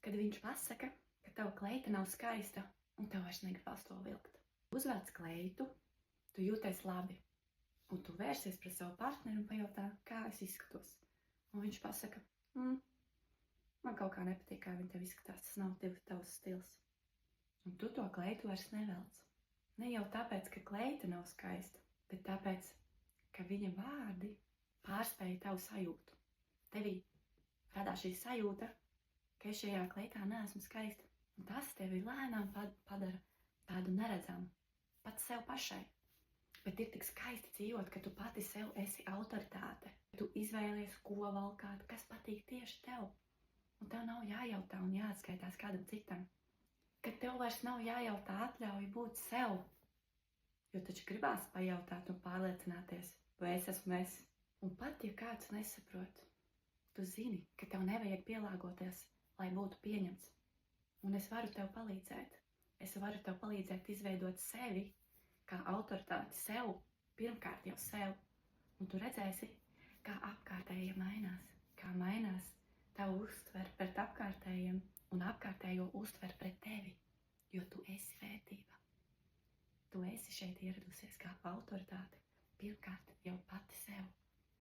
kad viņš pasaka, ka tava kleita nav skaista un tev vairs negribas to vilkt. Uzvelc kleitu, tu jūties labi, un tu vērsies pret savu partneri un pajautā, kā es izskatos. Un viņš pasaka, man kaut kā nepatīk, kā viņa tev izskatās, tas nav tavs stils. Un tu to kleitu vairs nevelc. Ne jau tāpēc, ka kleita nav skaista, bet tāpēc, ka viņa vārdi pārspēja tavu sajūtu. Tevī radās šī sajūta, ka es šajā kleitā neesmu skaista. Un tas tevi lēnām padara tādu neredzamu, pat sev pašai. Bet ir tik skaisti dzīvot, ka tu pati sev esi autoritāte. Tu izvēlies, ko valkāt, kas patīk tieši tev. Un tev nav jājautā un jāatskaitās kādam citam. Kad tev vairs nav jājautā atļauj būt sev. Jo taču gribās pajautāt un pārliecināties, vai es esmu es. Un pat, ja kāds nesaprot, tu zini, ka tev nevajag pielāgoties, lai būtu pieņemts. Un es varu tev palīdzēt. Es varu tev palīdzēt izveidot sevi kā autoritāti sev, pirmkārt jau sev. Un tu redzēsi, kā apkārtējie mainās, kā mainās tavu uztver pret apkārtējiem un apkārtējo uztver pret tevi, jo tu esi vērtība. Tu esi šeit ieradusies kā autoritāte, pirmkārt jau pati sev.